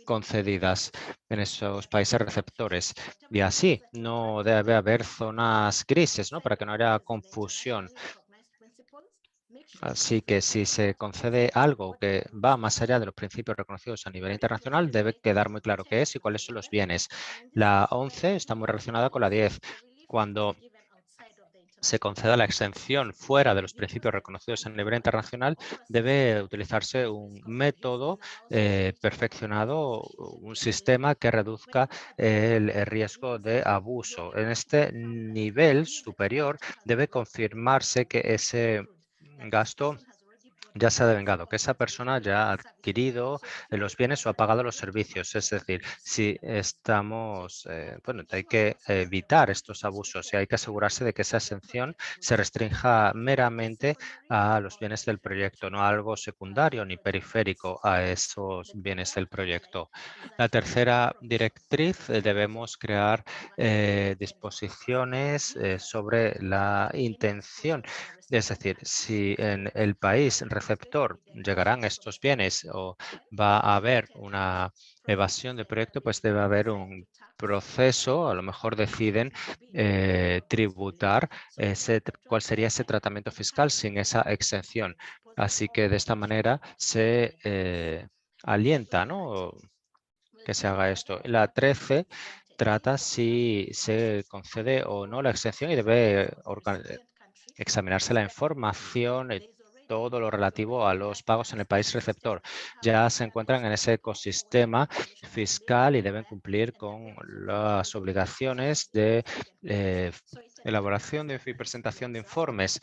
concedidas en esos países receptores. Y así no debe haber zonas grises, ¿no? Para que no haya confusión. Así que si se concede algo que va más allá de los principios reconocidos a nivel internacional, debe quedar muy claro qué es y cuáles son los bienes. La 11 está muy relacionada con la 10. Cuando se conceda la exención fuera de los principios reconocidos a nivel internacional, debe utilizarse un método perfeccionado, un sistema que reduzca el riesgo de abuso. En este nivel superior debe confirmarse que ese gasto ya se ha devengado, que esa persona ya ha adquirido los bienes o ha pagado los servicios. Es decir, si estamos, hay que evitar estos abusos y hay que asegurarse de que esa exención se restrinja meramente a los bienes del proyecto, no a algo secundario ni periférico a esos bienes del proyecto. La tercera directriz, debemos crear disposiciones sobre la intención. Es decir, si en el país receptor llegarán estos bienes o va a haber una evasión de proyecto, pues debe haber un proceso, a lo mejor deciden tributar cuál sería ese tratamiento fiscal sin esa exención. Así que de esta manera se alienta, ¿no?, que se haga esto. La 13 trata si se concede o no la exención y debe examinarse la información y todo lo relativo a los pagos en el país receptor. Ya se encuentran en ese ecosistema fiscal y deben cumplir con las obligaciones de elaboración y presentación de informes.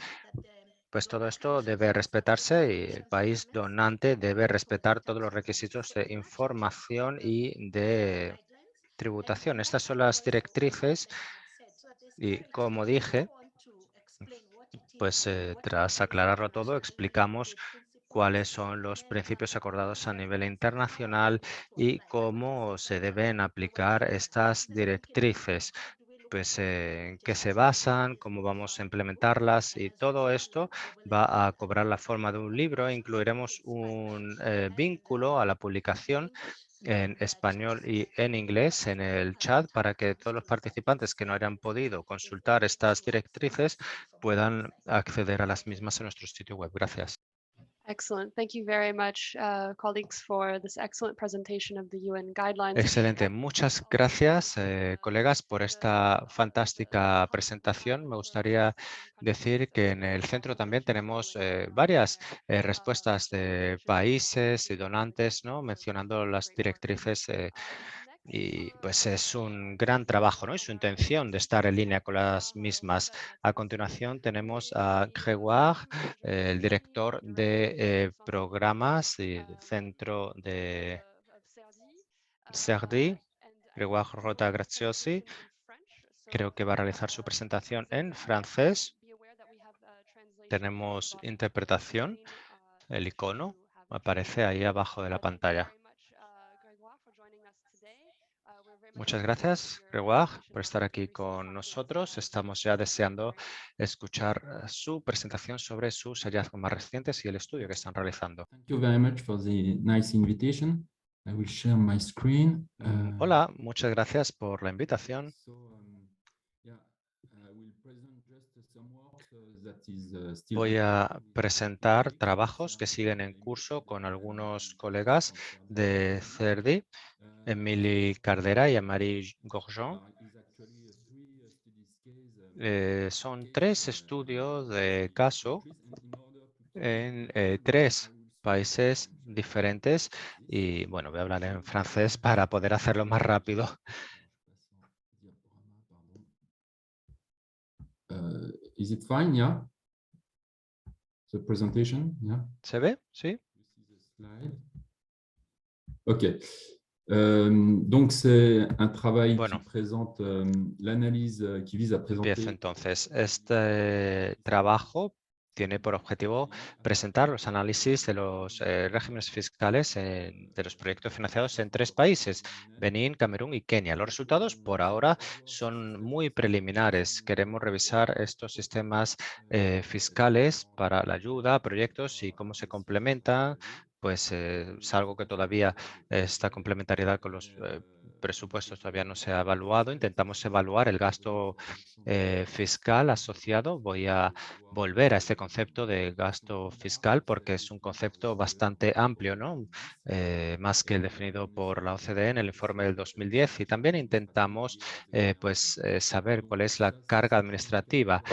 Pues todo esto debe respetarse y el país donante debe respetar todos los requisitos de información y de tributación. Estas son las directrices Y como dije, pues tras aclararlo todo, explicamos cuáles son los principios acordados a nivel internacional y cómo se deben aplicar estas directrices, pues en qué se basan, cómo vamos a implementarlas, y todo esto va a cobrar la forma de un libro. Incluiremos un vínculo a la publicación en español y en inglés en el chat para que todos los participantes que no hayan podido consultar estas directrices puedan acceder a las mismas en nuestro sitio web. Gracias. Excellent. Thank you very much, colleagues, for this excellent presentation of the UN guidelines. Excelente. Muchas gracias, colegas, por esta fantástica presentación. Me gustaría decir que en el centro también tenemos varias respuestas de países y donantes, ¿no?, mencionando las directrices. Y pues es un gran trabajo, ¿no?, y su intención de estar en línea con las mismas. A continuación tenemos a Grégoire, el director de programas y del centro de CERDI, Grégoire Rota Graziosi. Creo que va a realizar su presentación en francés. Tenemos interpretación. El icono aparece ahí abajo de la pantalla. Muchas gracias, Grégoire, por estar aquí con nosotros. Estamos ya deseando escuchar su presentación sobre sus hallazgos más recientes y el estudio que están realizando. Thank you very much for the nice invitation. I will share my screen. Hola, muchas gracias por la invitación. Voy a presentar trabajos que siguen en curso con algunos colegas de CERDI, Emily Cardera y Marie Gorgeon. Son 3 estudios de caso en 3 países diferentes y bueno, voy a hablar en francés para poder hacerlo más rápido. Is it fine? Yeah. The presentation? Yeah. ¿Se ve? Sí. Ok. Donc, c'est un travail Bueno, qui présente l'analyse qui vise à empiezo présenter. entonces. Este trabajo tiene por objetivo presentar los análisis de los regímenes fiscales de los proyectos financiados en 3 países, Benín, Camerún y Kenia. Los resultados por ahora son muy preliminares. Queremos revisar estos sistemas fiscales para la ayuda a proyectos y cómo se complementan. Pues es algo que todavía esta complementariedad con los presupuestos todavía no se ha evaluado. Intentamos evaluar el gasto fiscal asociado. Voy a volver a este concepto de gasto fiscal porque es un concepto bastante amplio, ¿no? Más que el definido por la OCDE en el informe del 2010, y también intentamos saber cuál es la carga administrativa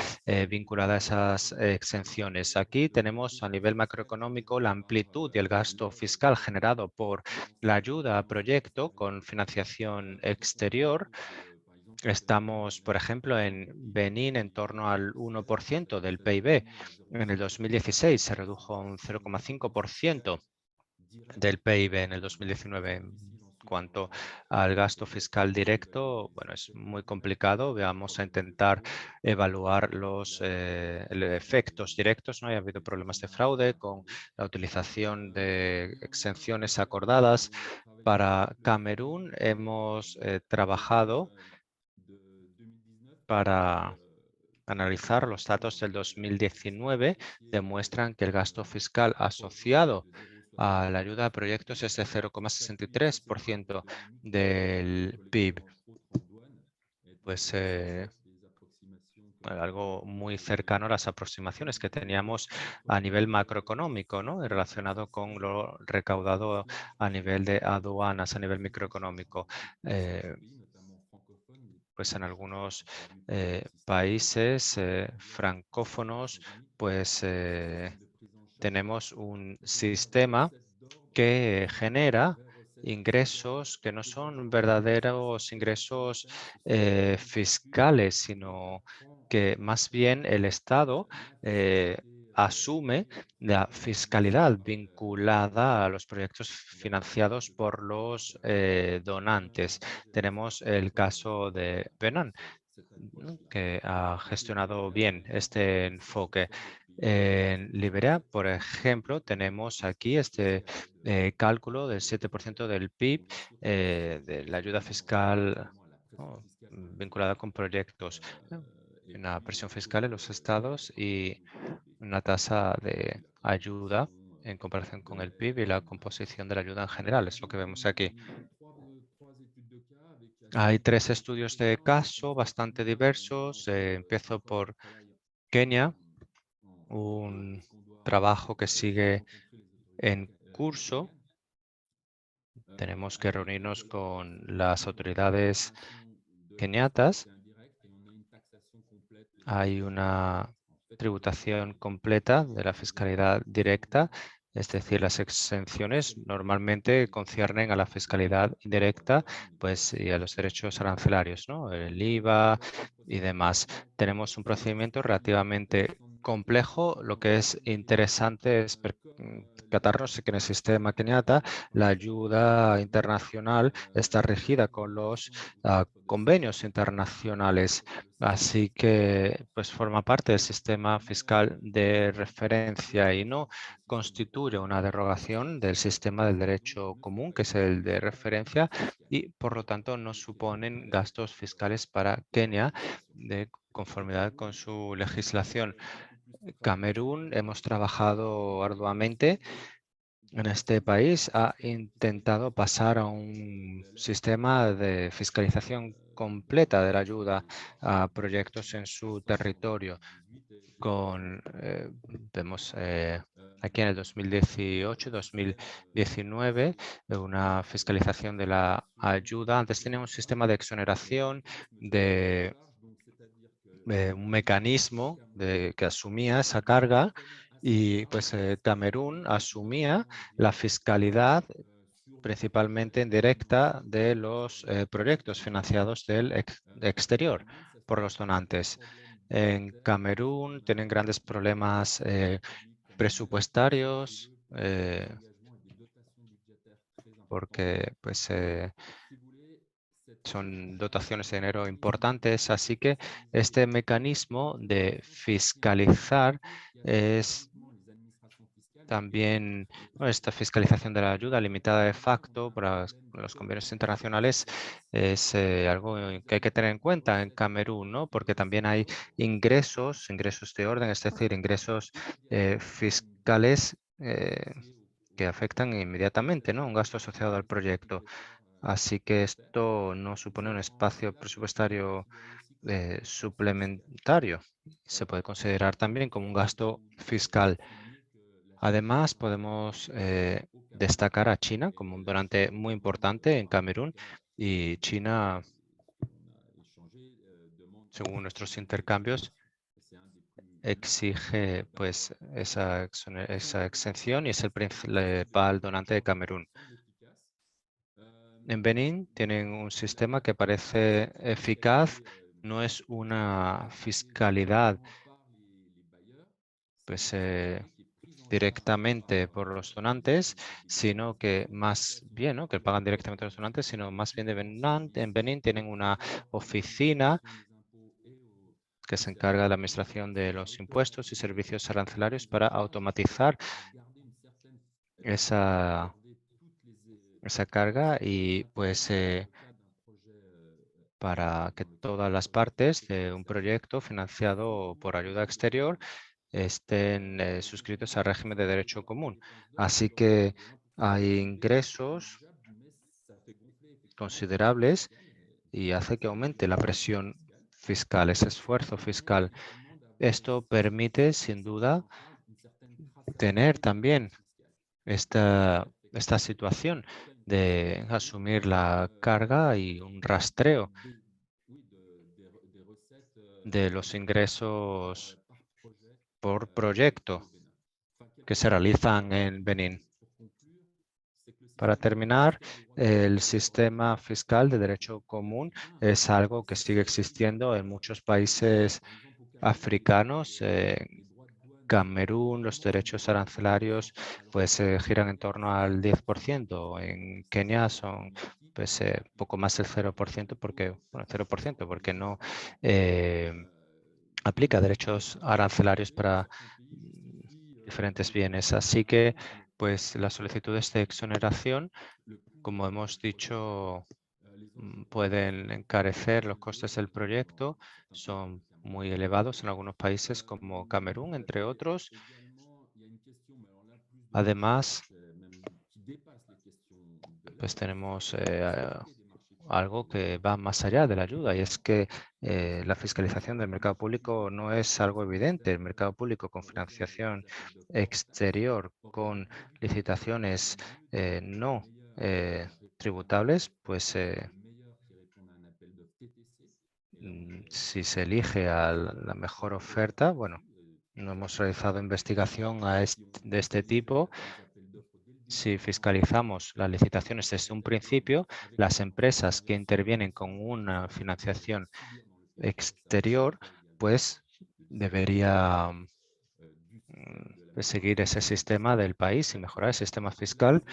vinculada a esas exenciones. Aquí tenemos a nivel macroeconómico la amplitud y el gasto fiscal generado por la ayuda a proyecto con financiación exterior. Estamos, por ejemplo, en Benín en torno al 1% del PIB. En el 2016 se redujo a un 0,5% del PIB en el 2019. En cuanto al gasto fiscal directo, bueno, es muy complicado. Vamos a intentar evaluar los efectos directos. No ha habido problemas de fraude con la utilización de exenciones acordadas. Para Camerún hemos trabajado para analizar los datos del 2019. Demuestran que el gasto fiscal asociado a la ayuda a proyectos es de 0,63% del PIB. Pues algo muy cercano a las aproximaciones que teníamos a nivel macroeconómico, ¿no?, relacionado con lo recaudado a nivel de aduanas, a nivel microeconómico. Pues en algunos países francófonos, pues tenemos un sistema que genera ingresos que no son verdaderos ingresos fiscales, sino que más bien el Estado asume la fiscalidad vinculada a los proyectos financiados por los donantes. Tenemos el caso de Benín. ¿no?, que ha gestionado bien este enfoque. En Liberia, por ejemplo, tenemos aquí este cálculo del 7% del PIB de la ayuda fiscal, ¿no?, vinculada con proyectos, ¿no?, una presión fiscal en los estados y una tasa de ayuda en comparación con el PIB y la composición de la ayuda en general. Es lo que vemos aquí. Hay 3 estudios de caso bastante diversos. Empiezo por Kenia, un trabajo que sigue en curso. Tenemos que reunirnos con las autoridades keniatas. Hay una tributación completa de la fiscalidad directa, es decir, las exenciones normalmente conciernen a la fiscalidad indirecta, pues, y a los derechos arancelarios, ¿no?, el IVA y demás. Tenemos un procedimiento relativamente complejo. Lo que es interesante es percatarnos que en el sistema keniata la ayuda internacional está regida con los convenios internacionales. Así que pues forma parte del sistema fiscal de referencia y no constituye una derogación del sistema del derecho común, que es el de referencia, y por lo tanto no suponen gastos fiscales para Kenia de conformidad con su legislación. Camerún, hemos trabajado arduamente en este país, ha intentado pasar a un sistema de fiscalización completa de la ayuda a proyectos en su territorio. Vemos aquí en el 2018-2019 una fiscalización de la ayuda. Antes tenía un sistema de exoneración, de un mecanismo que asumía esa carga, y pues Camerún asumía la fiscalidad principalmente indirecta de los proyectos financiados del exterior por los donantes. En Camerún tienen grandes problemas presupuestarios porque pues son dotaciones de dinero importantes, así que este mecanismo de fiscalizar es también, bueno, esta fiscalización de la ayuda limitada de facto para los convenios internacionales es algo que hay que tener en cuenta en Camerún, ¿no?, porque también hay ingresos de orden, es decir, ingresos fiscales que afectan inmediatamente, ¿no?, un gasto asociado al proyecto. Así que esto no supone un espacio presupuestario suplementario. Se puede considerar también como un gasto fiscal. Además, podemos destacar a China como un donante muy importante en Camerún, y China, según nuestros intercambios, exige pues esa exención y es el principal donante de Camerún. En Benín tienen un sistema que parece eficaz, no es una fiscalidad pues directamente por los donantes, sino que más bien, ¿no?, que pagan directamente a los donantes, sino más bien en Benín tienen una oficina que se encarga de la administración de los impuestos y servicios arancelarios para automatizar esa carga y pues para que todas las partes de un proyecto financiado por ayuda exterior estén suscritos al régimen de derecho común. Así que hay ingresos considerables y hace que aumente la presión fiscal, ese esfuerzo fiscal. Esto permite, sin duda, tener también esta situación de asumir la carga y un rastreo de los ingresos por proyecto que se realizan en Benín. Para terminar, el sistema fiscal de derecho común es algo que sigue existiendo en muchos países africanos. Camerún, los derechos arancelarios pues giran en torno al 10%. En Kenia son pues poco más del 0% porque, bueno, 0% porque no aplica derechos arancelarios para diferentes bienes. Así que, pues las solicitudes de exoneración, como hemos dicho, pueden encarecer los costes del proyecto, son muy elevados en algunos países como Camerún, entre otros. Además, pues tenemos algo que va más allá de la ayuda y es que la fiscalización del mercado público no es algo evidente. El mercado público con financiación exterior, con licitaciones no tributables, pues si se elige a la mejor oferta, bueno, no hemos realizado investigación de este tipo. Si fiscalizamos las licitaciones desde un principio, las empresas que intervienen con una financiación exterior, pues debería seguir ese sistema del país y mejorar el sistema fiscal.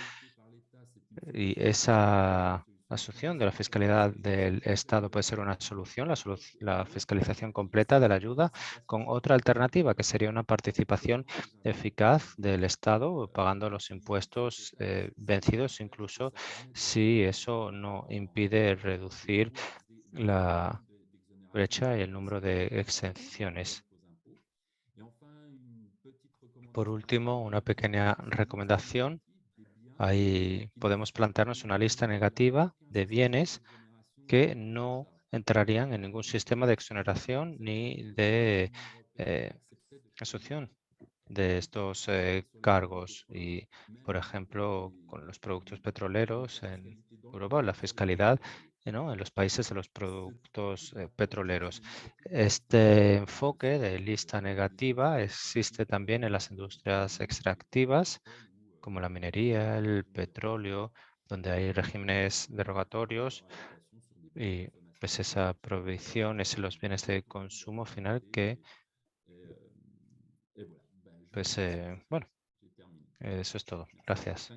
Y esa asunción de la fiscalidad del Estado puede ser una solución, la fiscalización completa de la ayuda, con otra alternativa que sería una participación eficaz del Estado pagando los impuestos vencidos, incluso si eso no impide reducir la brecha y el número de exenciones. Por último, una pequeña recomendación. Ahí podemos plantearnos una lista negativa de bienes que no entrarían en ningún sistema de exoneración ni de asunción de estos cargos. Y, por ejemplo, con los productos petroleros en Europa, la fiscalidad ¿no? en los países de los productos petroleros. Este enfoque de lista negativa existe también en las industrias extractivas, como la minería, el petróleo, donde hay regímenes derogatorios y pues esa provisión es en los bienes de consumo final que, pues bueno, eso es todo. Gracias.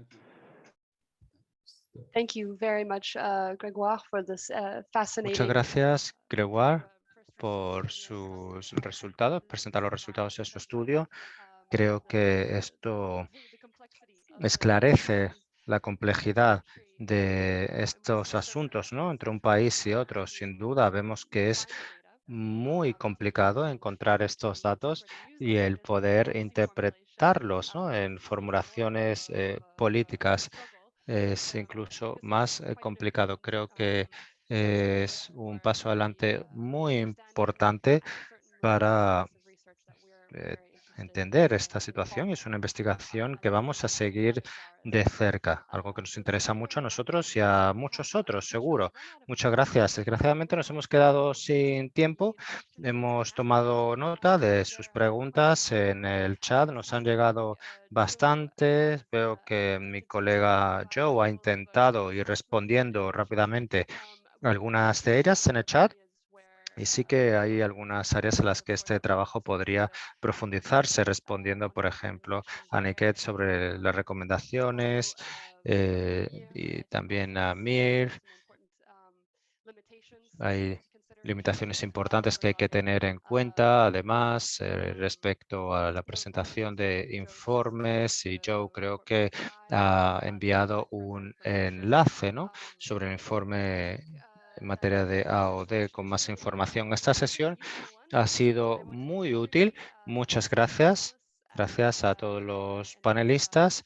Thank you very much, Grégoire, for this fascinating. Muchas gracias, Grégoire, por sus resultados, presentar los resultados de su estudio. Creo que esto esclarece la complejidad de estos asuntos, ¿no? Entre un país y otro. Sin duda, vemos que es muy complicado encontrar estos datos y el poder interpretarlos, ¿no? En formulaciones políticas es incluso más complicado. Creo que es un paso adelante muy importante para entender esta situación. Es una investigación que vamos a seguir de cerca, algo que nos interesa mucho a nosotros y a muchos otros, seguro. Muchas gracias. Desgraciadamente nos hemos quedado sin tiempo. Hemos tomado nota de sus preguntas en el chat. Nos han llegado bastantes. Veo que mi colega Joe ha intentado ir respondiendo rápidamente algunas de ellas en el chat. Y sí que hay algunas áreas en las que este trabajo podría profundizarse, respondiendo, por ejemplo, a Niket sobre las recomendaciones y también a Mir. Hay limitaciones importantes que hay que tener en cuenta, además, respecto a la presentación de informes. Y Joe creo que ha enviado un enlace, ¿no? sobre el informe en materia de AOD con más información. Esta sesión ha sido muy útil. Muchas gracias. Gracias a todos los panelistas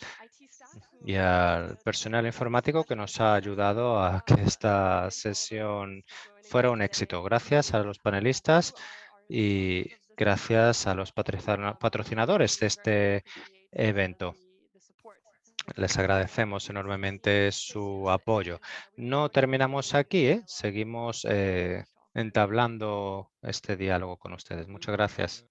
y al personal informático que nos ha ayudado a que esta sesión fuera un éxito. Gracias a los panelistas y gracias a los patrocinadores de este evento. Les agradecemos enormemente su apoyo. No terminamos aquí, seguimos entablando este diálogo con ustedes. Muchas gracias.